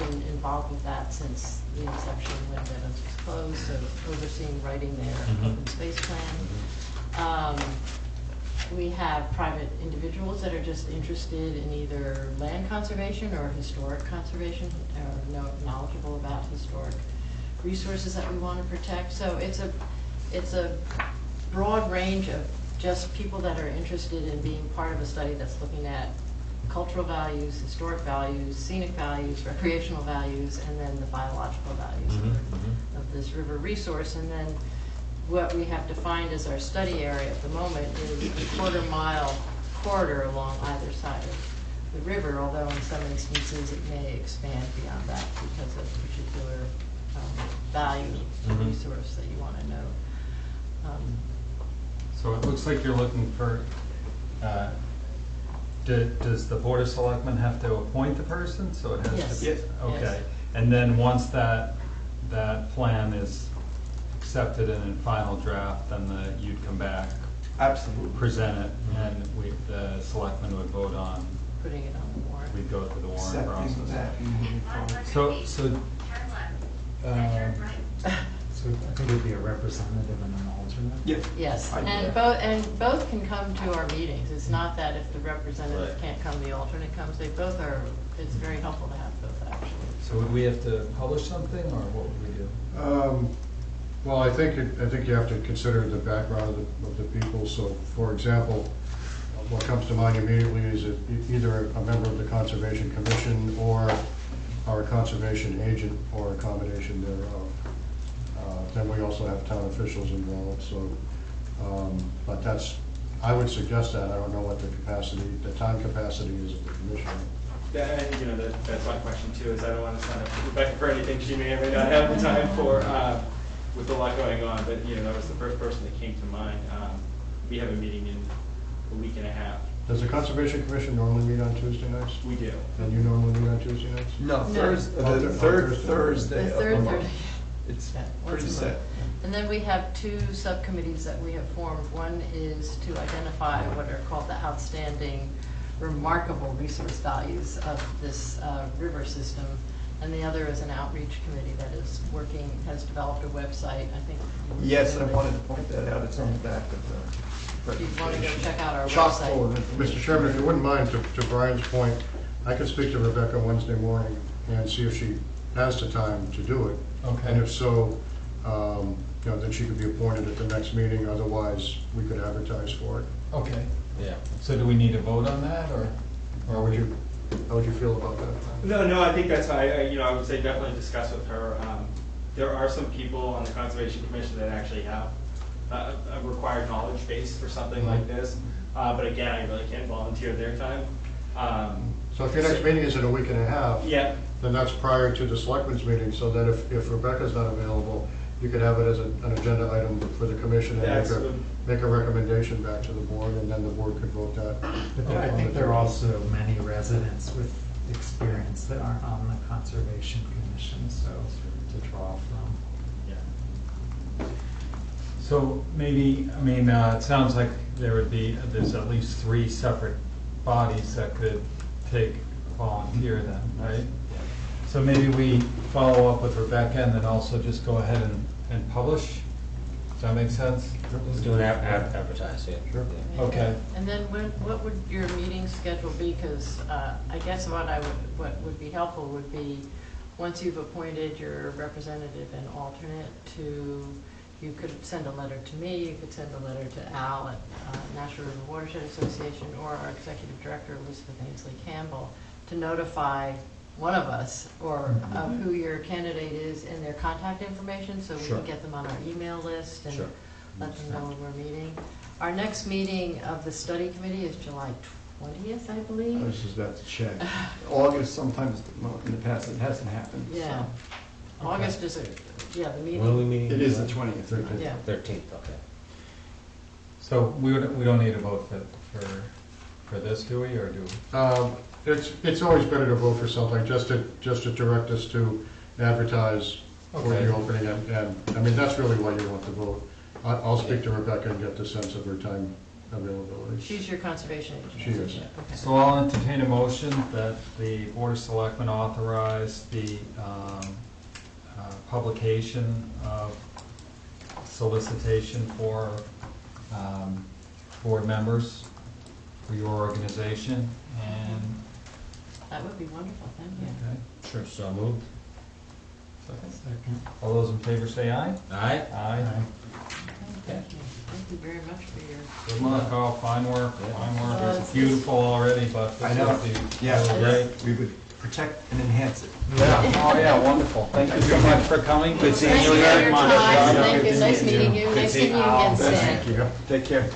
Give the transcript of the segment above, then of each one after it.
been involved with that since the inception when Meadows was closed, so overseeing writing their open space plan. We have private individuals that are just interested in either land conservation or historic conservation, or knowledgeable about historic resources that we want to protect. So it's a broad range of just people that are interested in being part of a study that's looking at cultural values, historic values, scenic values, recreational values, and then the biological values of this river resource. And then what we have defined as our study area at the moment is a quarter-mile corridor along either side of the river, although in some instances it may expand beyond that because of particular value of the resource that you want to know. So it looks like you're looking for, does the Board of Selectmen have to appoint the person? So it has Yes. to be, Yes. okay. Yes. And then once that plan is accepted and in final draft, then you'd come back, Absolutely. present it, and the Selectmen would vote on, Putting it on the warrant. we'd go through the warrant Accepting process. that and moving forward. So I think it'd be a representative and an alternate. Yep. Yes, I do and that. both can come to our meetings. It's not that if the representative Right. can't come, the alternate comes. They both are, it's very helpful to have both, actually. So would we have to publish something, or what would we do? Well, I think you have to consider the background of the people. So, for example, what comes to mind immediately is either a member of the Conservation Commission or our conservation agent, or a combination thereof. Then we also have town officials involved. So, but I would suggest that. I don't know what the time capacity is of the commission. Yeah, and that's my question too, is I don't want to sign up Rebecca for anything she may or may not have the time for, with a lot going on, but that was the first person that came to mind. We have a meeting in a week and a half. Does the Conservation Commission normally meet on Tuesday nights? We do. And you normally meet on Tuesday nights? No, No. the third Thursday The of third the month. Thursday. It's Yeah, pretty once a set. month. And then we have two subcommittees that we have formed. One is to identify what are called the outstanding, remarkable resource values of this river system. And the other is an outreach committee that is working, has developed a website, I think. Yes, I wanted to point that out. It's on the back of the If you want to go presentation. check out our Chock website. full of information. Mr. Chairman, if you wouldn't mind, to Brian's point, I could speak to Rebecca Wednesday morning and see if she has the time to do it. Okay. And if so, then she could be appointed at the next meeting. Otherwise, we could advertise for it. Okay. Yeah. So do we need to vote on that, or How would you feel about that? No, I think that's how I would say definitely discuss with her. There are some people on the Conservation Commission that actually have a required knowledge base for something like this. But again, I really can't volunteer their time. So if your next meeting is in a week and a half, Yeah, then that's prior to the Selectmen's meeting, so that if Rebecca's not available, you could have it as an agenda item for the commission That's and good. make a recommendation back to the board, and then the board could vote that. But I think there are also many residents with experience that aren't on the Conservation Commission, so to draw from. so maybe, it sounds like there's at least 3 separate bodies that could take a volunteer then, right? So maybe we follow up with Rebecca and then also just go ahead and publish? Does that make sense? let's do an advertise, yeah. Sure. Okay. And then what would your meeting schedule be? Because I guess what would be helpful would be, once you've appointed your representative and alternate, you could send a letter to me, you could send a letter to Al at National River Watershed Association, or our Executive Director, Elizabeth Ainsley Campbell, to notify one of us or of who your candidate is and their contact information, so we can get them on our email list and let them know when we're meeting. Our next meeting of the study committee is July 20th, I I believe. was just about to check. August, sometimes in the past, it hasn't happened. so. Yeah. August is the meeting. When are we meeting? It is the 20th. Yeah. 13th, okay. So we don't need a vote for this, do we, or do we? It's always better to vote for something, just to direct us to advertise for Okay. the opening, and that's really why you want to vote. I'll speak to Rebecca and get the sense of her time availability. She's your conservation agent? She is. Okay. So I'll entertain a motion that the Board of Selectmen authorize the publication of solicitation for board members for your organization, and, That would be wonderful, thank you. okay. Sure, so moved. Second. Second. All those in favor say aye. Aye. Aye. Thank you. Thank you very much for your. Good luck, all, fine work, Yeah. fine work. Well, It's beautiful already, but I this know. is the, Yeah. really great. We would protect and enhance it. Yeah, oh yeah, wonderful. Thank you so much for coming. Good seeing Thank you you for very your much. time, Yeah, thank good you, to nice meet meeting you, Good nice seeing seeing you again, Stan. Thank you. Take care. Okay.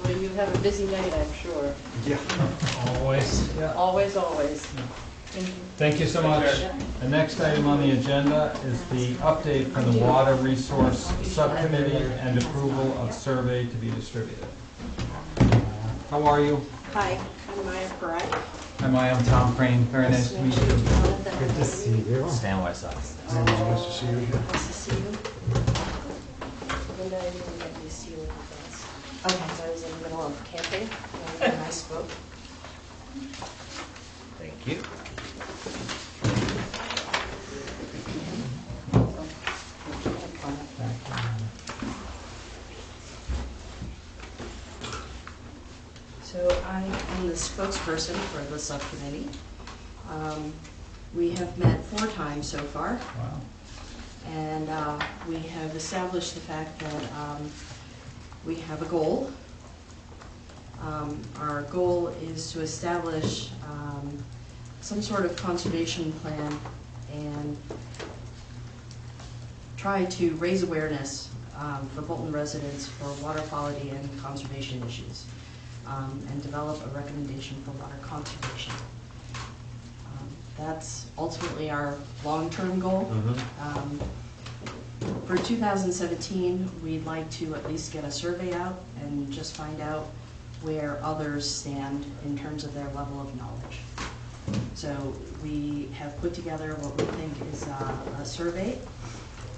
Well, you have a busy night, I'm sure. Yeah. Always. Yeah. Always, always. Thank you. Thank you so much. The next item on the agenda is the update from the Water Resource Subcommittee and approval of survey to be distributed. How are you? Hi, I'm Maya Parai. I'm Tom Crane. Very nice to meet you. Good to see you. Stan Wysocks. Nice to see you again. Nice to see you. Linda, I didn't get to see you in advance. Okay. I was in the middle of camping when I spoke. Thank you. So I am the spokesperson for the subcommittee. We have met 4 times so far. Wow. And we have established the fact that we have a goal. Our goal is to establish some sort of conservation plan and try to raise awareness for Bolton residents for water quality and conservation issues, and develop a recommendation for water conservation. That's ultimately our long-term goal. For 2017, we'd like to at least get a survey out and just find out where others stand in terms of their level of knowledge. So we have put together what we think is a survey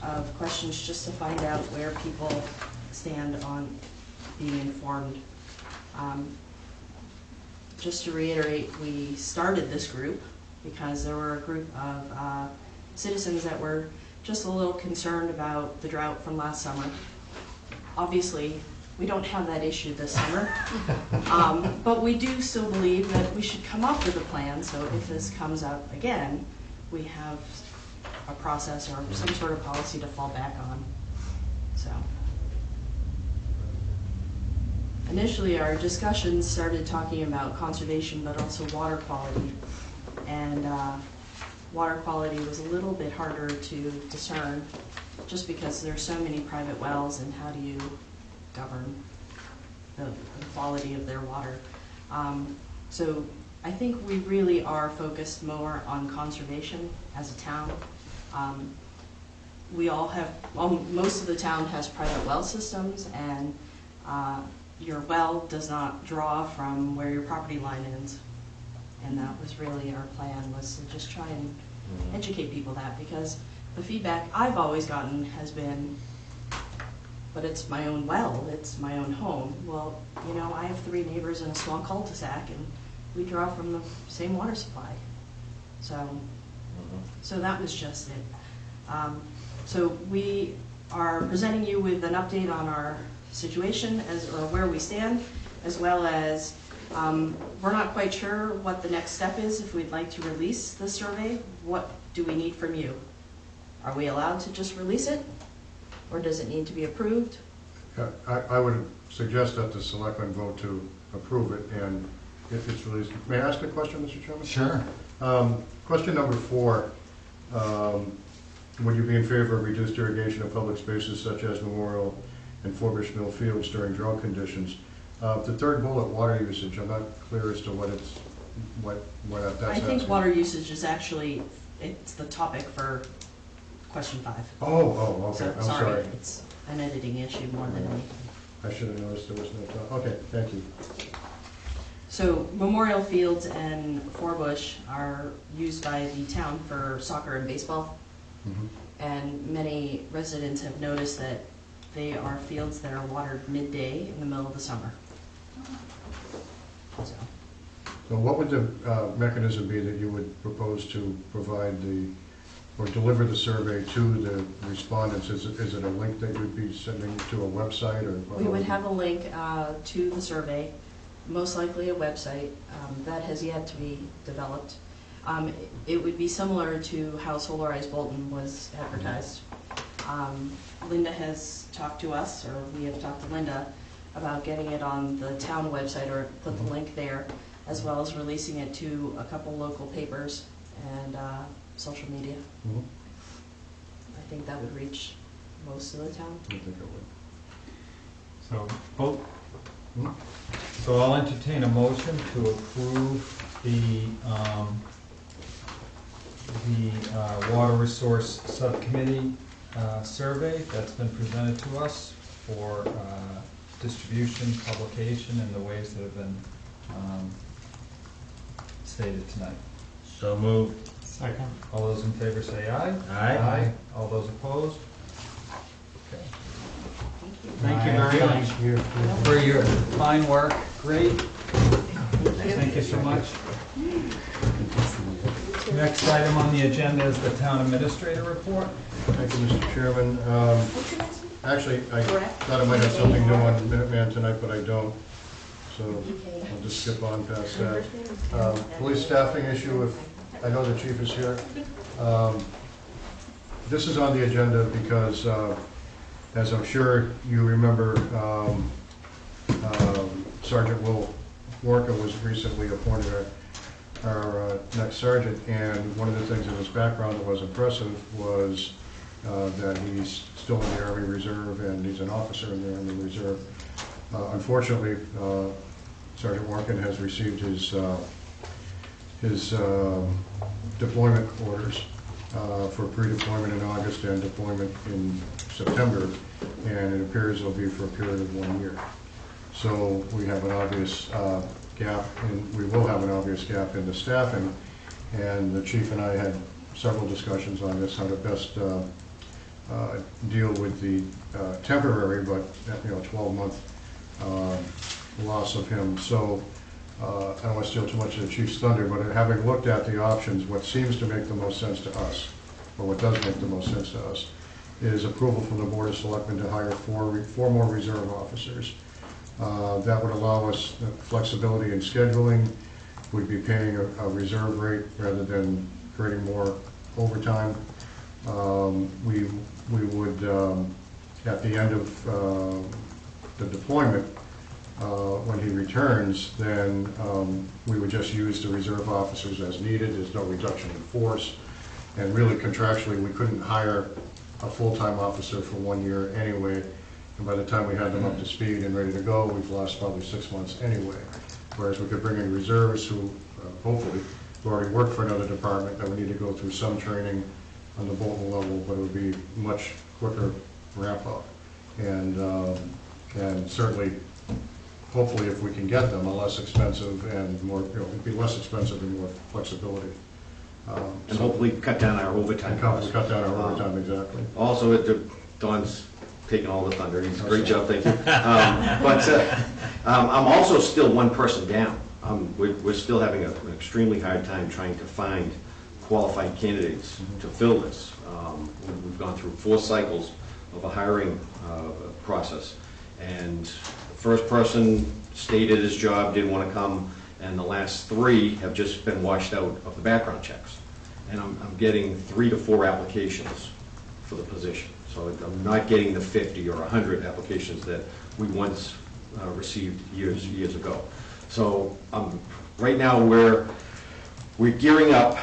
of questions just to find out where people stand on being informed. Just to reiterate, we started this group because there were a group of citizens that were just a little concerned about the drought from last summer. Obviously, we don't have that issue this summer, but we do still believe that we should come up with a plan, so if this comes up again, we have a process or some sort of policy to fall back on. So initially, our discussions started talking about conservation, but also water quality. And water quality was a little bit harder to discern just because there's so many private wells, and how do you govern the quality of their water. So I think we really are focused more on conservation as a town. We all have, most of the town has private well systems, and your well does not draw from where your property line ends. And that was really our plan, was to just try and educate people that, because the feedback I've always gotten has been, but it's my own well, it's my own home. Well, you know, I have 3 neighbors in a small cul-de-sac, and we draw from the same water supply. So that was just it. So we are presenting you with an update on our situation, or where we stand, as well as we're not quite sure what the next step is. If we'd like to release the survey, what do we need from you? Are we allowed to just release it, or does it need to be approved? I would suggest that the selectmen vote to approve it, and if it's released. May I ask a question, Mr. Chairman? Sure. Question number 4. Would you be in favor of reduced irrigation of public spaces such as Memorial and Forbush Mill Fields during drought conditions? The 3rd bullet, water usage, I'm not clear as to what that's I think asking. water usage is actually, it's the topic for question 5. Oh, okay, So, I'm sorry. It's an editing issue more than anything. I should have noticed there was no thought. Okay, thank you. So Memorial Fields and Forbush are used by the town for soccer and baseball. Mhm. And many residents have noticed that They are fields that are watered midday in the middle of the summer. So, So what would the mechanism be that you would propose to provide or deliver the survey to the respondents? Is it a link that you'd be sending to a website, or? we would have a link to the survey, most likely a website that has yet to be developed. It would be similar to how Solarize Bolton was advertised. Linda has talked to us, or we have talked to Linda, about getting it on the town website, or put the link there, as well as releasing it to a couple local papers and social media. Mhm. I think that would reach most of the town. I think it would. So, both, Hmm? so I'll entertain a motion to approve the Water Resource Subcommittee survey that's been presented to us for distribution, publication, and the ways that have been stated tonight. So moved. Second. All those in favor say aye. Aye. All those opposed? Okay. Thank you. Thank you very much Thank you for your fine work. Great. Thank you so much. Next item on the agenda is the town administrator report. Thank you, Mr. Chairman. Actually, I thought I might have something new on Minuteman tonight, but I don't, so I'll just skip on past that. Police staffing issue, if, I know the chief is here. This is on the agenda because, as I'm sure you remember, Sergeant Will Warka was recently appointed our next sergeant, and one of the things in his background that was impressive was that he's still in the Army Reserve, and he's an officer in the Army Reserve. Unfortunately, Sergeant Warkin has received his deployment orders for pre-deployment in August and deployment in September, and it appears it'll be for a period of 1 year. So we have an obvious gap, and we will have an obvious gap in the staffing, and the chief and I had several discussions on this, how to best deal with the temporary, but 12-month loss of him. So I don't want to steal too much of the chief's thunder, but having looked at the options, what seems to make the most sense to us, or what does make the most sense to us, is approval from the Board of Selectmen to hire four more reserve officers. That would allow us flexibility in scheduling. We'd be paying a reserve rate rather than creating more overtime. We would, at the end of the deployment, when he returns, then we would just use the reserve officers as needed. There's no reduction in force. And really contractually, we couldn't hire a full-time officer for 1 year anyway. And by the time we had them up to speed and ready to go, we've lost probably 6 months anyway. Whereas we could bring in reservists who, hopefully, who already work for another department that would need to go through some training on the Bolton level, but it would be much quicker ramp up. And certainly, hopefully, if we can get them, a less expensive and more, it'd be less expensive and more flexibility. And hopefully cut down our overtime And costs. cut down our overtime, exactly. Also, Don's taking all the thunder. He's a great job, thank you. I'm also still one person down. We're still having an extremely hard time trying to find qualified candidates to fill this. We've gone through 4 cycles of a hiring process, and the first person stayed at his job, didn't want to come, and the last 3 have just been washed out of the background checks. And I'm getting 3 to 4 applications for the position. So I'm not getting the 50 or 100 applications that we once received years ago. So right now we're gearing up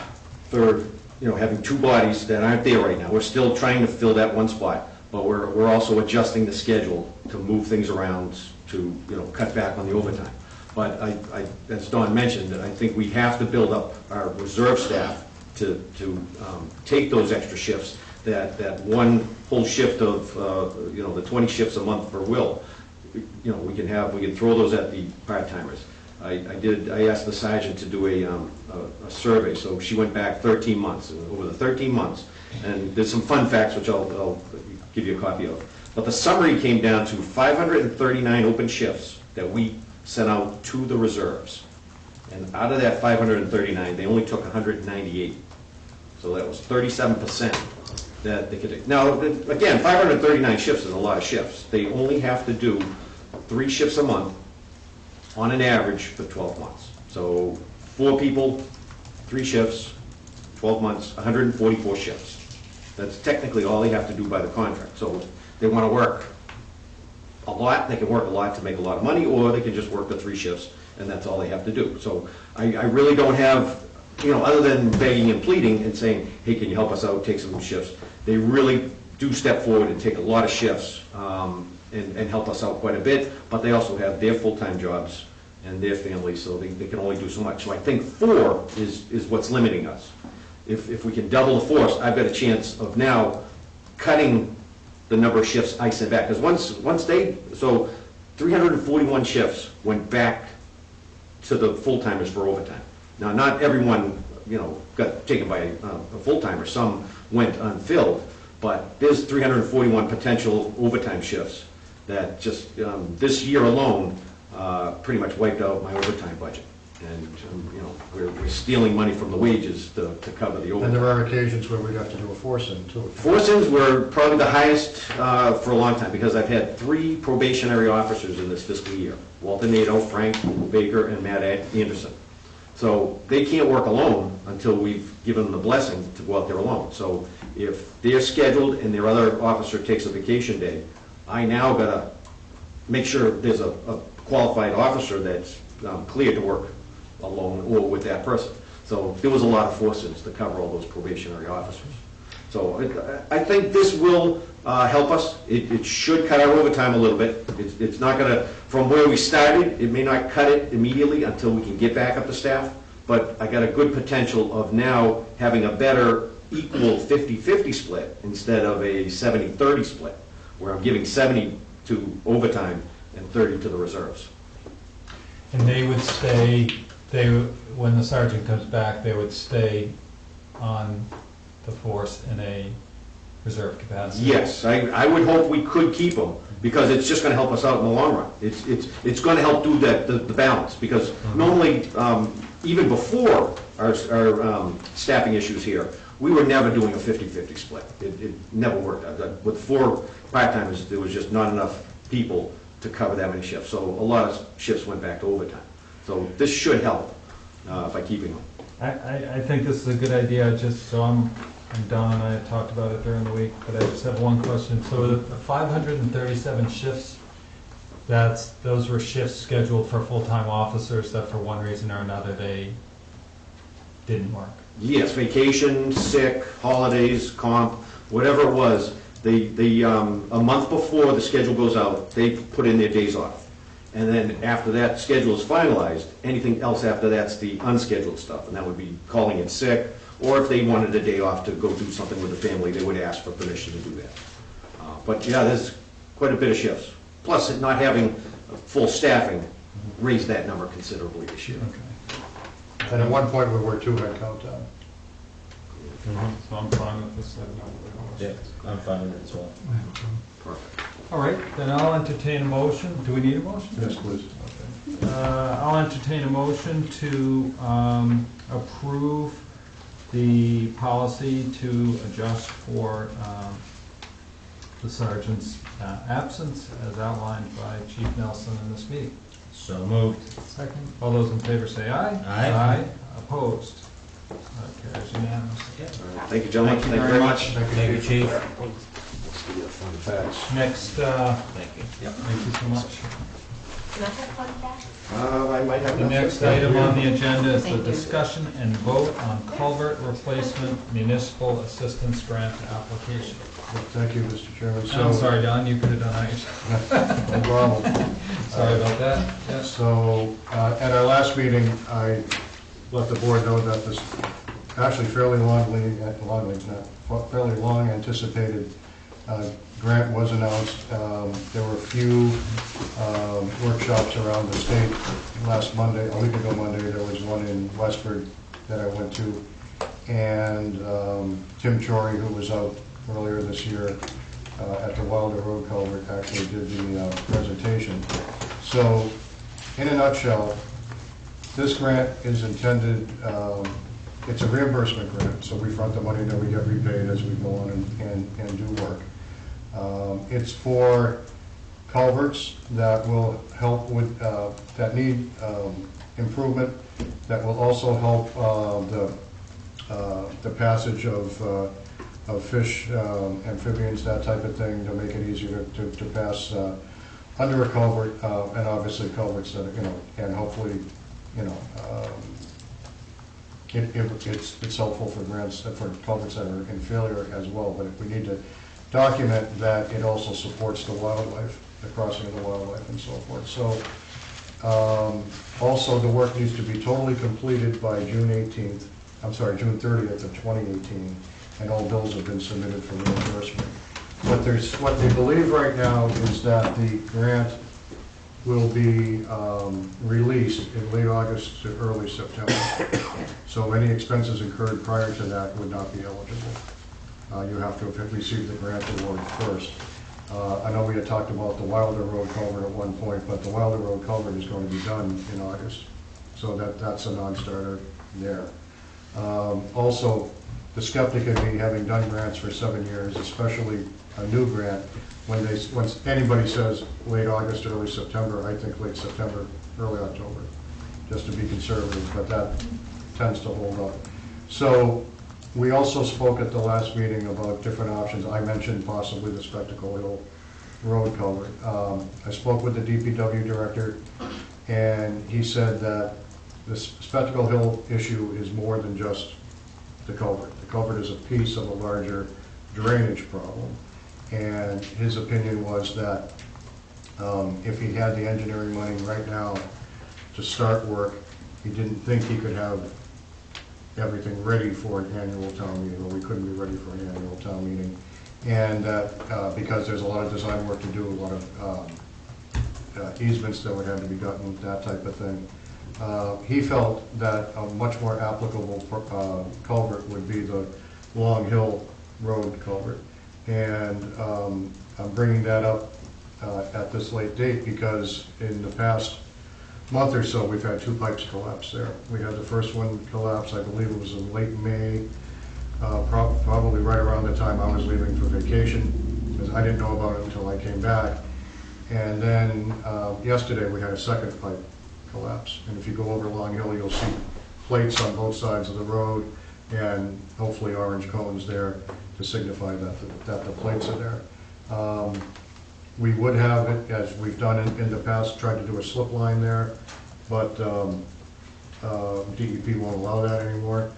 for having 2 bodies that aren't there right now. We're still trying to fill that 1 spot, but we're also adjusting the schedule to move things around to cut back on the overtime. But as Don mentioned, I think we have to build up our reserve staff to take those extra shifts. That 1 whole shift of the 20 shifts a month for Will, we can throw those at the part-timers. I asked the sergeant to do a survey, so she went back 13 months, over the 13 months, and there's some fun facts which I'll give you a copy of. But the summary came down to 539 open shifts that we sent out to the reserves. And out of that 539, they only took 198. So that was 37% that they could. Now, again, 539 shifts is a lot of shifts. They only have to do 3 shifts a month on an average for 12 months. So 4 people, 3 shifts, 12 months, 144 shifts. That's technically all they have to do by the contract. So if they want to work a lot, they can work a lot to make a lot of money, or they can just work the 3 shifts, and that's all they have to do. So I really don't have, other than begging and pleading and saying, hey, can you help us out, take some shifts, they really do step forward and take a lot of shifts and help us out quite a bit, but they also have their full-time jobs and their families, so they can only do so much. So I think 4 is what's limiting us. If we can double the force, I've got a chance of now cutting the number of shifts I sent back. Because so 341 shifts went back to the full-timers for overtime. Now, not everyone, got taken by a full-timer. Some went unfilled, but there's 341 potential overtime shifts that just, this year alone, pretty much wiped out my overtime budget. And, we're stealing money from the wages to cover the overtime. And there are occasions where we'd have to do a force-in, too. Force-ins were probably the highest for a long time, because I've had 3 probationary officers in this fiscal year. Walter Nato, Frank Baker, and Matt Anderson. So they can't work alone until we've given them the blessing to go out there alone. So if they're scheduled and their other officer takes a vacation day, I now gotta make sure there's a qualified officer that's cleared to work alone or with that person. So there was a lot of forces to cover all those probationary officers. So I think this will help us. It should cut our overtime a little bit. It's not going to, from where we started, it may not cut it immediately until we can get back up to staff, but I got a good potential of now having a better equal 50-50 split instead of a 70-30 split, where I'm giving 70 to overtime and 30 to the reserves. And they would stay, when the sergeant comes back, they would stay on the force in a reserve capacity? Yes, I would hope we could keep them, because it's just gonna help us out in the long run. It's gonna help do the balance, because normally, even before our staffing issues here, we were never doing a 50-50 split. It never worked out. With 4 part-timers, there was just not enough people to cover that many shifts. So a lot of shifts went back to overtime. So this should help by keeping them. I think this is a good idea, just so I'm Don and I had talked about it during the week, but I just have one question. So the 537 shifts, those were shifts scheduled for full-time officers that for one reason or another they didn't work? Yes, vacation, sick, holidays, comp, whatever it was, a month before the schedule goes out, they put in their days off. And then after that schedule is finalized, anything else after that's the unscheduled stuff, and that would be calling in sick, or if they wanted a day off to go do something with the family, they would ask for permission to do that. But yeah, there's quite a bit of shifts. Plus, not having full staffing raised that number considerably this year. Okay. And at one point, we were 2 head count down. So I'm fine with this. Yeah, I'm fine with it as well. Perfect. All right, then I'll entertain a motion. Do we need a motion? Yes, please. I'll entertain a motion to approve the policy to adjust for the sergeant's absence as outlined by Chief Nelson in this meeting. So moved. Second. All those in favor say aye. Aye. Aye. Opposed? Carries unanimously. All right. Thank you, gentlemen. Thank you very much. Thank you, Chief. Let's give you the fun facts. Next, Thank you. thank you so much. Can I have fun facts? I might have The enough. next item on the agenda is the Thank you. discussion and vote on culvert replacement municipal assistance grant application. Thank you, Mr. Chairman. I'm sorry, Don, you could have done that. No problem. Sorry about that. Yes. So, at our last meeting, I let the board know that this actually fairly long anticipated grant was announced. There were a few workshops around the state last Monday, a week ago Monday. There was one in Westford that I went to. And Tim Chory, who was out earlier this year, at the Wilder Road culvert actually did the presentation. So, in a nutshell, this grant is intended, it's a reimbursement grant, so we front the money and then we get repaid as we go on and do work. It's for culverts that will help with, that need improvement, that will also help the passage of fish, amphibians, that type of thing, to make it easier to pass under a culvert, and obviously culverts that, you know, and hopefully, you know, it's helpful for grants, for culverts that are in failure as well, but we need to document that it also supports the wildlife, the crossing of the wildlife and so forth. So, also the work needs to be totally completed by June 30th of 2018, and all bills have been submitted for reimbursement. What they believe right now is that the grant will be released in late August to early September. So any expenses incurred prior to that would not be eligible. You have to have received the grant award first. I know we had talked about the Wilder Road culvert at one point, but the Wilder Road culvert is going to be done in August. So that's a non-starter there. Also, the skeptic in me, having done grants for 7 years, especially a new grant, when anybody says late August, early September, I think late September, early October, just to be conservative, but that tends to hold up. So we also spoke at the last meeting about different options. I mentioned possibly the Spectacle Hill Road culvert. I spoke with the DPW director, and he said that the Spectacle Hill issue is more than just the culvert. The culvert is a piece of a larger drainage problem. And his opinion was that if he had the engineering money right now to start work, he didn't think he could have everything ready for an annual town meeting, or we couldn't be ready for an annual town meeting. And because there's a lot of design work to do, a lot of easements that would have to be gotten, that type of thing. He felt that a much more applicable culvert would be the Long Hill Road culvert. And I'm bringing that up at this late date because in the past month or so, we've had 2 pipes collapse there. We had the first one collapse, I believe it was in late May, probably right around the time I was leaving for vacation, because I didn't know about it until I came back. And then yesterday, we had a second pipe collapse. And if you go over Long Hill, you'll see plates on both sides of the road and hopefully orange cones there to signify that the plates are there. We would have it, as we've done in the past, tried to do a slip line there, but DEP won't allow that anymore.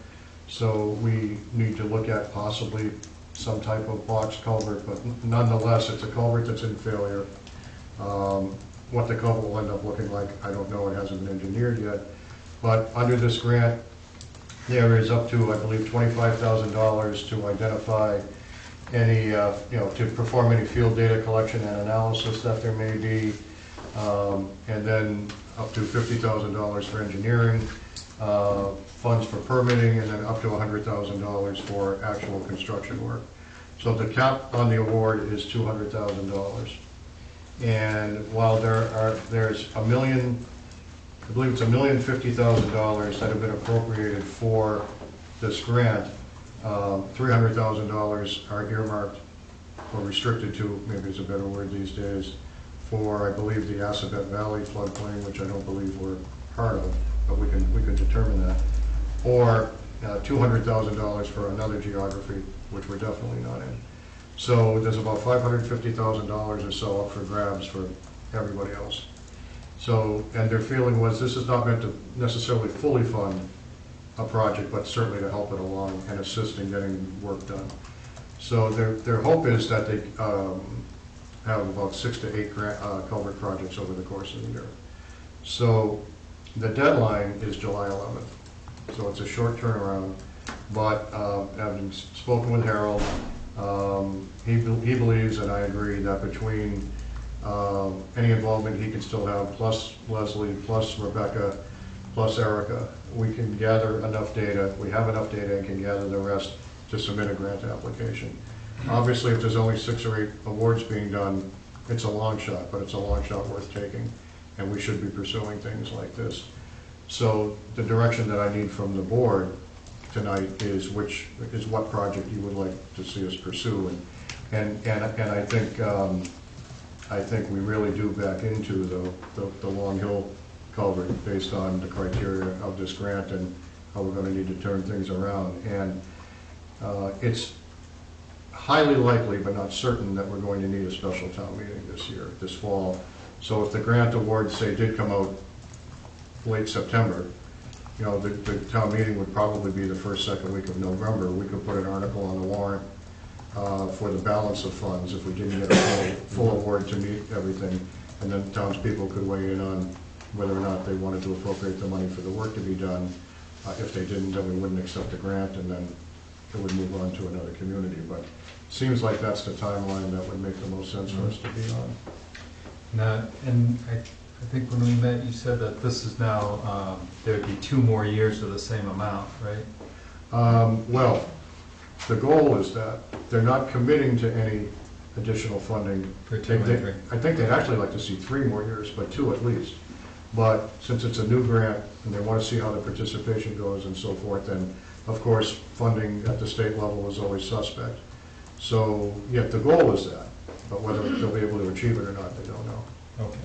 So we need to look at possibly some type of box culvert, but nonetheless, it's a culvert that's in failure. What the culvert will end up looking like, I don't know, it hasn't been engineered yet. But under this grant, there is up to, I believe, $25,000 to identify any, to perform any field data collection and analysis that there may be, and then up to $50,000 for engineering, funds for permitting, and then up to $100,000 for actual construction work. So the cap on the award is $200,000. And while there's $1 million, I believe it's $1,050,000 that have been appropriated for this grant, $300,000 are earmarked or restricted to, maybe it's a better word these days, for, I believe, the Assabet Valley floodplain, which I don't believe we're part of, but we can determine that, or $200,000 for another geography, which we're definitely not in. So there's about $550,000 or so up for grabs for everybody else. So, and their feeling was this is not meant to necessarily fully fund a project, but certainly to help it along and assist in getting work done. So their hope is that they have about 6 to 8 culvert projects over the course of the year. So the deadline is July 11th. So it's a short turnaround, but having spoken with Harold, he believes, and I agree, that between any involvement he can still have, plus Leslie, plus Rebecca, plus Erica, we can gather enough data, we have enough data and can gather the rest to submit a grant application. Obviously, if there's only 6 or 8 awards being done, it's a long shot, but it's a long shot worth taking, and we should be pursuing things like this. So the direction that I need from the board tonight is what project you would like to see us pursue, and I think we really do back into the Long Hill culvert based on the criteria of this grant and how we're going to need to turn things around. And it's highly likely, but not certain, that we're going to need a special town meeting this fall. So if the grant awards, say, did come out late September, you know, the town meeting would probably be the first, second week of November. We could put an article on the warrant for the balance of funds if we didn't get a full award to meet everything, and then townspeople could weigh in on whether or not they wanted to appropriate the money for the work to be done. If they didn't, then we wouldn't accept the grant, and then it would move on to another community. But it seems like that's the timeline that would make the most sense for us to be on. Now, and I think when we met, you said that this is now, there'd be 2 more years of the same amount, right? Well, the goal is that they're not committing to any additional funding. For 2 and 3. I think they'd actually like to see 3 more years, but 2 at least. But since it's a new grant and they want to see how the participation goes and so forth, then of course funding at the state level is always suspect. So, yeah, the goal is that, but whether they'll be able to achieve it or not, they don't know. Okay.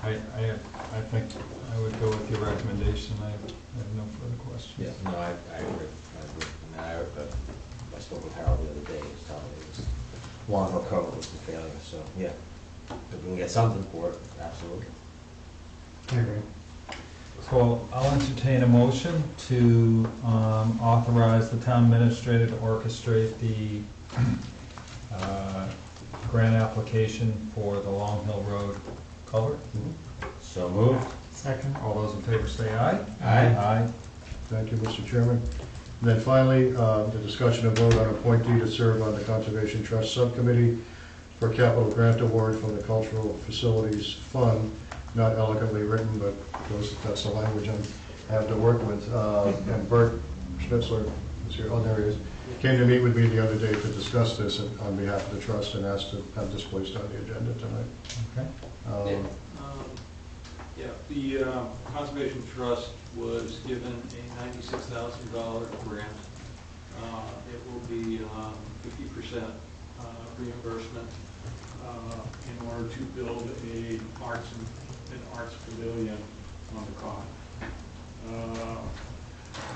I think I would go with your recommendation. I have no further questions. Yeah, no, I agree. I agree. I spoke with Harold the other day, he was telling me it was Long Hill Cove was the failure, so, yeah. If we can get something for it, absolutely. I agree. So I'll entertain a motion to authorize the town administrator to orchestrate the grant application for the Long Hill Road culvert. So moved. Second? All those in favor say aye. Aye. Aye. Thank you, Mr. Chairman. And then finally, the discussion and vote on appointee to serve on the Conservation Trust Subcommittee for capital grant award from the Cultural Facilities Fund. Not elegantly written, but that's the language I have to work with. And Bert Schnitzler is here. Oh, there he is. Came to meet with me the other day to discuss this on behalf of the trust and asked to have this placed on the agenda tonight. Okay. Yeah, the Conservation Trust was given a $96,000 grant. It will be 50% reimbursement in order to build an arts pavilion on the common.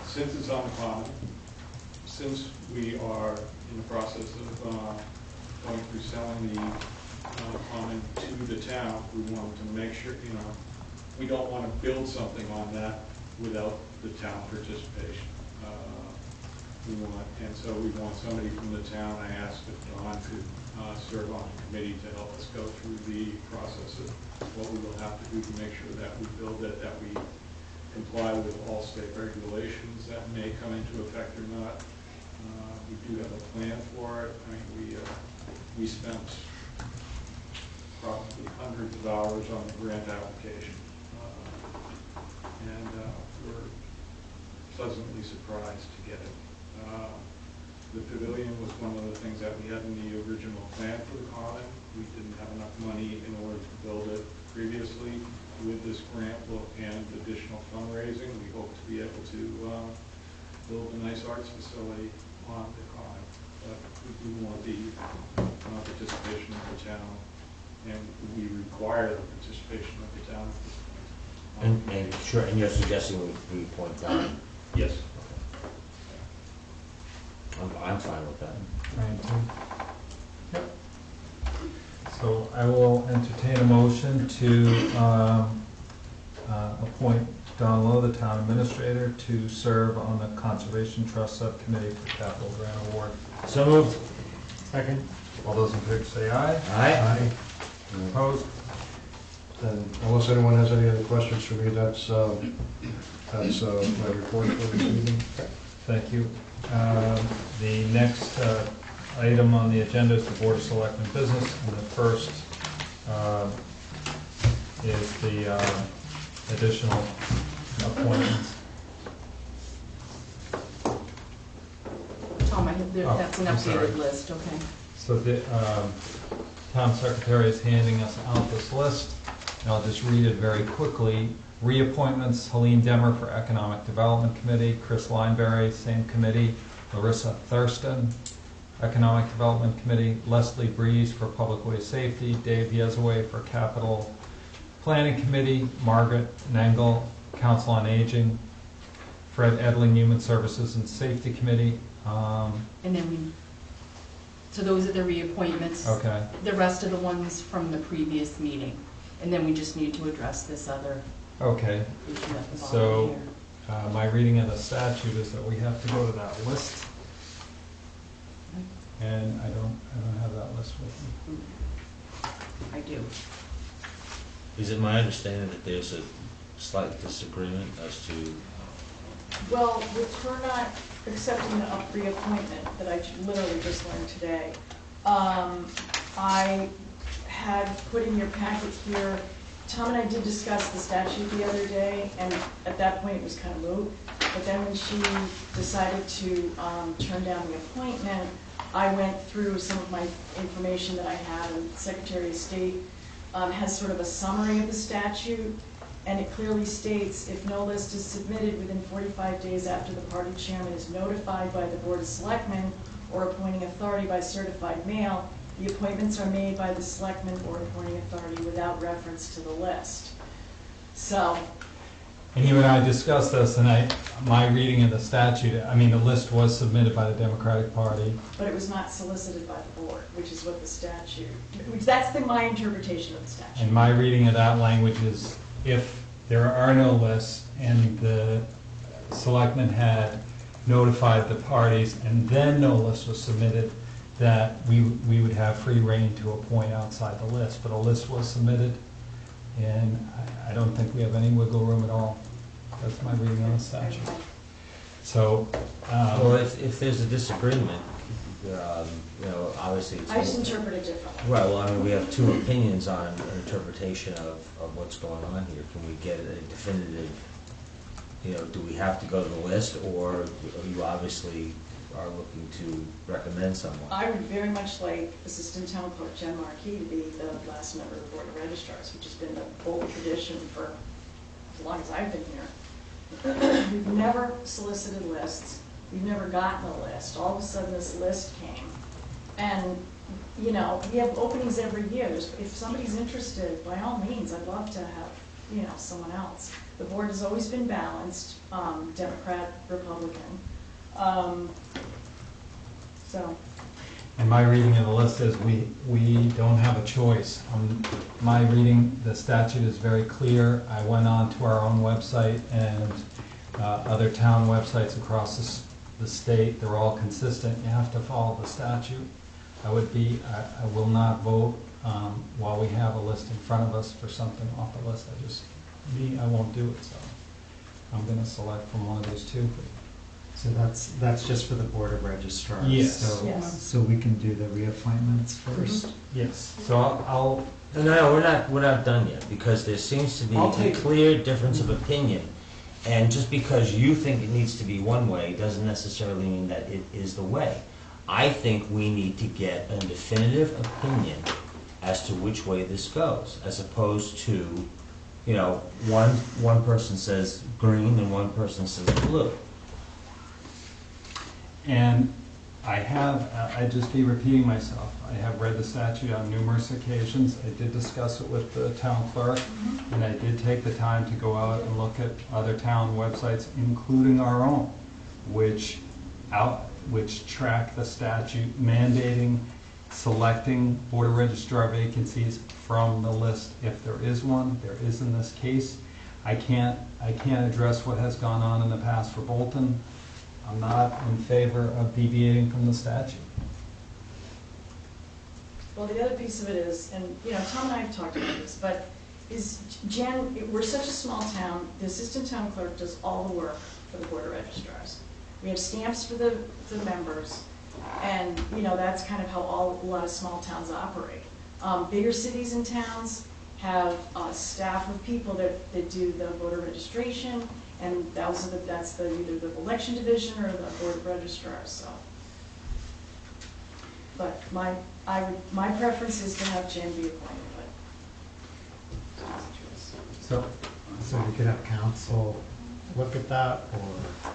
Since it's on the common, since we are in the process of going through selling the common to the town, we want to make sure, we don't want to build something on that without the town participation. So we want somebody from the town. I asked if Don could serve on the committee to help us go through the process of what we will have to do to make sure that we build it, that we comply with all state regulations that may come into effect or not. We do have a plan for it. I mean, we spent probably hundreds of hours on the grant application. And we're pleasantly surprised to get it. The pavilion was one of the things that we had in the original plan for the common. We didn't have enough money in order to build it previously. With this grant and additional fundraising, we hope to be able to build a nice arts facility on the common. But we do want the participation of the town, and we require the participation of the town at this point. And sure, and you're suggesting we appoint Don? Yes. I'm fine with that. Yep. So I will entertain a motion to appoint Don Lowe, the town administrator, to serve on the Conservation Trust Subcommittee for Capital Grant Award. So moved. Second. All those in favor say aye. Aye. Opposed? And unless anyone has any other questions for me, that's my report for this evening. Thank you. The next item on the agenda is the Board of Selectmen business, and the first is the additional appointments. Tom, I have Oh, That's an I'm sorry. updated list, okay. So the town secretary is handing us out this list, and I'll just read it very quickly. Reappointments: Helene Demmer for Economic Development Committee, Chris Lineberry, same committee, Larissa Thurston, Economic Development Committee, Leslie Breeze for Public Way Safety, Dave Yezaway for Capital Planning Committee, Margaret Nangle, Council on Aging, Fred Edling, Human Services and Safety Committee. And then so those are the reappointments. Okay. The rest of the ones from the previous meeting. And then we just need to address this other Okay. issue at the bottom So, here. my reading of the statute is that we have to go to that list, and I don't have that list with me. I do. Is it my understanding that there's a slight disagreement as to, Well, with her not accepting the reappointment that I literally just learned today, I had put in your packet here, Tom and I did discuss the statute the other day, and at that point it was kind of moot. But then when she decided to turn down the appointment, I went through some of my information that I had, and the Secretary of State has sort of a summary of the statute, and it clearly states, if no list is submitted within 45 days after the party chairman is notified by the Board of Selectmen or appointing authority by certified mail, the appointments are made by the Selectmen or appointing authority without reference to the list. So, And you and I discussed this, and my reading of the statute, I mean, the list was submitted by the Democratic Party. but it was not solicited by the board, which is what the statute, that's my interpretation of the statute. And my reading of that language is, if there are no lists and the selectmen had notified the parties and then no list was submitted, that we would have free rein to appoint outside the list. But a list was submitted, and I don't think we have any wiggle room at all. That's my reading of the statute. So, well, if there's a disagreement, obviously it's. I just interpret it differently. Right, well, I mean, we have two opinions on interpretation of what's going on here. Can we get a definitive, do we have to go to the list, or you obviously are looking to recommend someone? I would very much like Assistant Town Clerk Jen Markey to be the last member of the Board of Registrars, which has been the old tradition for as long as I've been here. We've never solicited lists. We've never gotten a list. All of a sudden, this list came. And, we have openings every year. If somebody's interested, by all means, I'd love to have, someone else. The board has always been balanced, Democrat, Republican. So. and my reading of the list is we don't have a choice. My reading, the statute is very clear. I went on to our own website and other town websites across the state. They're all consistent. You have to follow the statute. I will not vote while we have a list in front of us for something off the list. I won't do it, so I'm gonna select from one of those two. So that's just for the Board of Registrars? Yes. Yes. So we can do the reappointments first? Yes, so I'll No, we're not done yet, because there seems to be I'll a take- clear difference of opinion. And just because you think it needs to be one way, doesn't necessarily mean that it is the way. I think we need to get a definitive opinion as to which way this goes, as opposed to, one person says green and one person says blue. And I'd just be repeating myself. I have read the statute on numerous occasions. I did discuss it with the town clerk, and I did take the time to go out and look at other town websites, including our own, which track the statute mandating selecting Board of Registrar vacancies from the list if there is one. There is in this case. I can't address what has gone on in the past for Bolton. I'm not in favor of deviating from the statute. Well, the other piece of it is, and Tom and I have talked about this, but Jen, we're such a small town, the assistant town clerk does all the work for the Board of Registrars. We have stamps for the members, and that's kind of how a lot of small towns operate. Bigger cities and towns have a staff of people that do the voter registration, and that's either the election division or the Board of Registrars. So But my preference is to have Jen be appointed, but. So we could have council look at that, or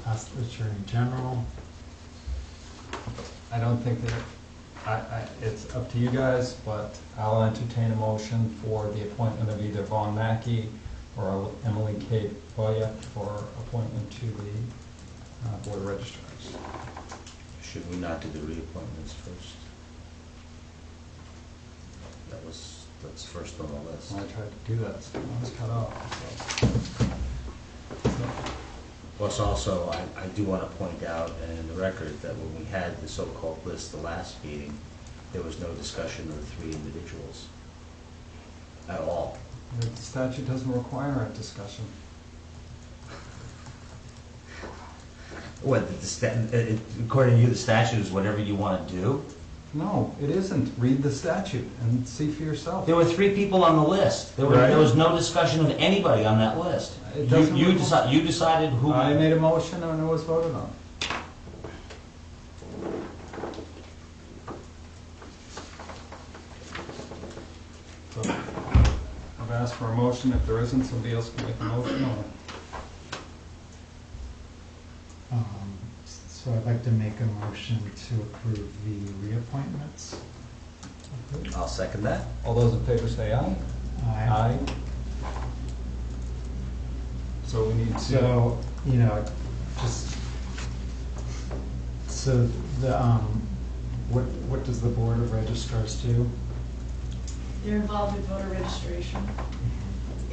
ask the Attorney General. I don't think that, it's up to you guys, but I'll entertain a motion for the appointment of either Vaughn Mackey or Emily K. Boya for appointment to the Board of Registrars. Should we not do the reappointments first? That's first on the list. I tried to do that, so I was cut off, so. Plus also, I do want to point out, and in the record, that when we had the so-called list the last meeting, there was no discussion of the three individuals at all. The statute doesn't require a discussion. What, according to you, the statute is whatever you want to do? No, it isn't. Read the statute and see for yourself. There were three people on the list. There Right. was no discussion of anybody on that list. It doesn't You require- decided who. I made a motion and it was voted on. So, I've asked for a motion. If there isn't, somebody else can make a motion on it. So I'd like to make a motion to approve the reappointments. I'll second that. All those in favor say aye. Aye. So we need to. So, just, so the, what does the Board of Registrars do? They're involved with voter registration.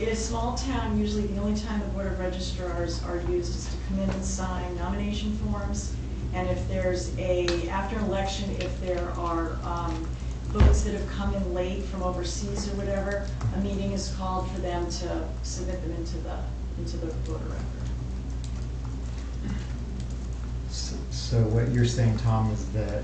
In a small town, usually the only time the Board of Registrars are used is to come in and sign nomination forms. And if there's after an election, if there are votes that have come in late from overseas or whatever, a meeting is called for them to submit them into the voter record. So what you're saying, Tom, is that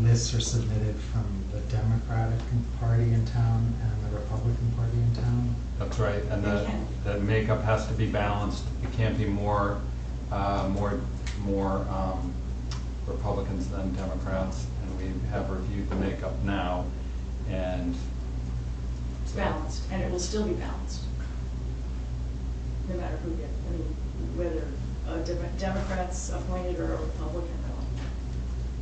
lists are submitted from the Democratic Party in town and the Republican Party in town? That's right, and They can. the makeup has to be balanced. It can't be more Republicans than Democrats, and we have reviewed the makeup now, and. It's balanced, and it will still be balanced. No matter who gets, whether Democrats appointed or a Republican.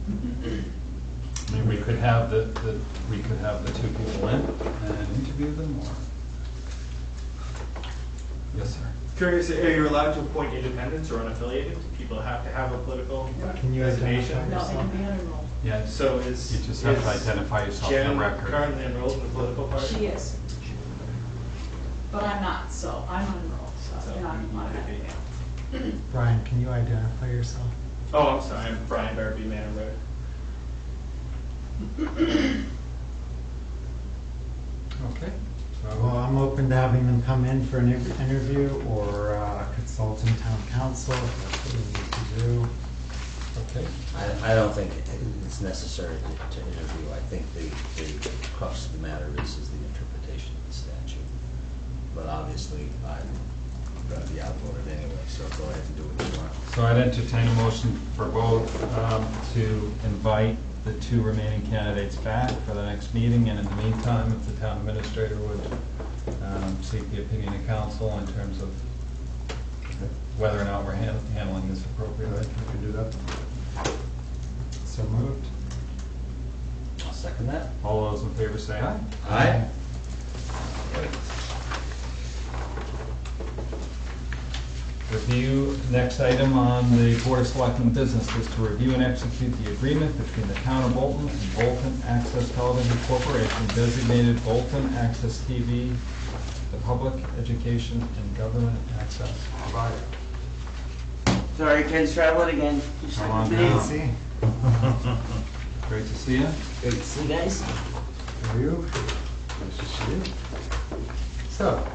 I mean, we could have the two people in and interview them, or. Yes, sir. Curious, are you allowed to appoint independents or unaffiliated? Do people have to have a political Can you designation? identify No, they can be unenrolled. Yeah, So you just have to identify yourself in Jen the record. currently enrolled in the political party? She is. But I'm not, so I'm unenrolled, so you're not on that. Brian, can you identify yourself? Oh, I'm sorry, I'm Brian Barby, Manor Road. Okay. Well, I'm open to having them come in for an interview or consulting town council, if that's what we need to do. Okay. I don't think it's necessary to interview. I think the crux of the matter is the interpretation of the statute. But obviously, I'm going to be outvoted anyway, so go ahead and do what you want. So I'd entertain a motion for both to invite the two remaining candidates back for the next meeting, and in the meantime, if the town administrator would seek the opinion of council in terms of whether or not we're handling this appropriately. We can do that. So moved. I'll second that. All those in favor say aye. Aye. Review, next item on the Board of Selectmen business is to review and execute the agreement between the Town of Bolton and Bolton Access Television Corporation, designated Bolton Access TV, the public education and government access provider. Sorry, Ken's traveling again. Come on Good down. to see. Great to see you. Great to see you guys. How are you? Nice to see you. So,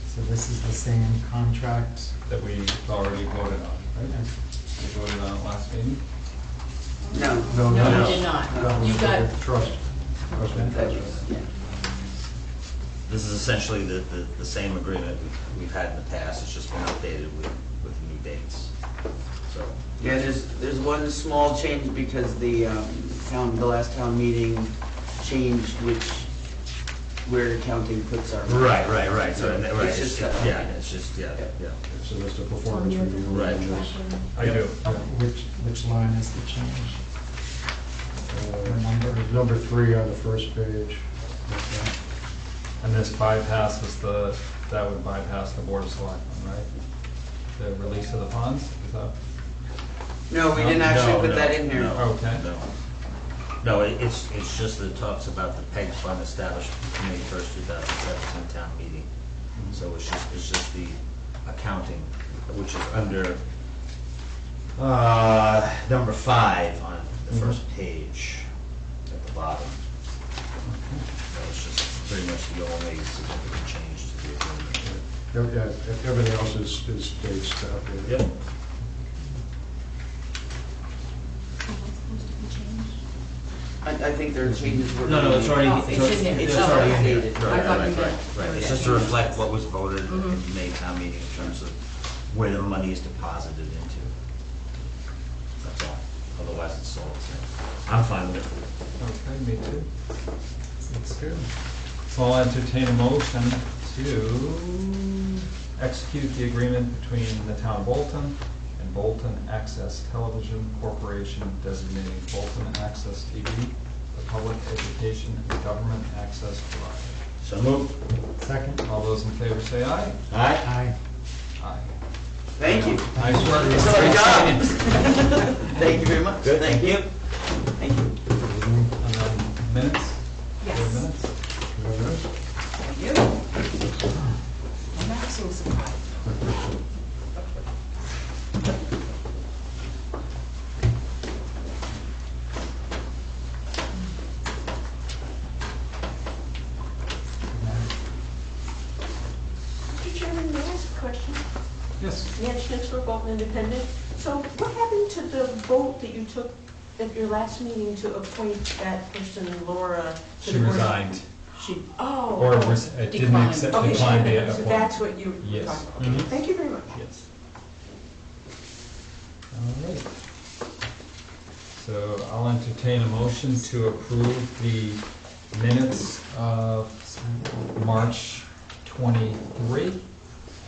So this is the same contract. that we already voted on, right? We voted on it last meeting? No. No, you did not. That was You got, Trust. That was- yeah. this is essentially the same agreement we've had in the past, it's just been updated with new dates. So, Yeah, there's one small change because the last town meeting changed where accounting puts our. right, so, It's right, just, yeah. So that's the performance review. Right. I do. Which line is the change? Number 3 on the first page. Okay. And this bypasses that would bypass the Board of Selectmen, right? The release of the funds, is that? No, we didn't actually put that in here. No, Okay. No, it's just that it talks about the PEG fund established May 1st, 2017 town meeting. So it's just the accounting, which is under number 5 on the first page at the bottom. So it's just pretty much the only significant change to the agreement. Yeah, everything else is dates to update. Yep. I think there are changes. No, it's already, Oh, it's in there. It's Oh, already okay. updated. I thought you meant- Right, it's okay. just to reflect what was voted in the May town meeting in terms of where the money is deposited into. That's all, otherwise it's all the same. I'm fine with it. Okay, me too. Looks good. So I'll entertain a motion to execute the agreement between the town of Bolton and Bolton Access Television Corporation designating Bolton Access TV the public education and government access provider. So moved. Second? All those in favor say aye. Aye. Aye. Aye. Thank you. Nice work. It's our job. Thank you very much. Good, thank you. Thank you. And then minutes? Yes. Your minutes? Thank you. I'm not so surprised. Mr. Chairman, may I ask a question? Yes. Nan Schnitzler, Bolton Independent. So what happened to the vote that you took at your last meeting to appoint that person, Laura? to She the board? resigned. She, oh. Or oh. didn't Declined. accept, Okay, declined the so appointment. that's what you were Yes. talking about. Okay, Mhm. thank you very much. Yes. All right. So I'll entertain a motion to approve the minutes of March 23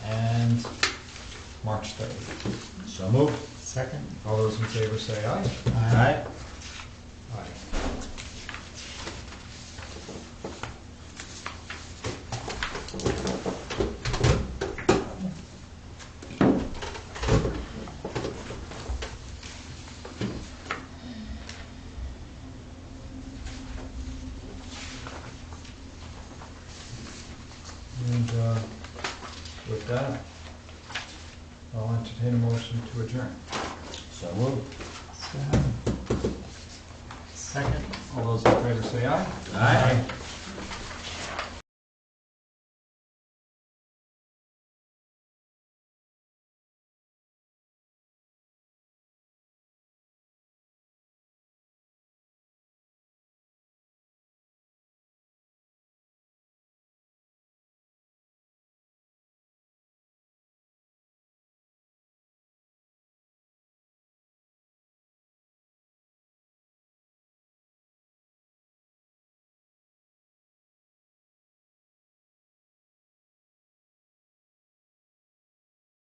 and March 30. So moved. Second? All those in favor say aye. Aye. Aye. And with that, I'll entertain a motion to adjourn. So moved. Second? All those in favor say aye. Aye.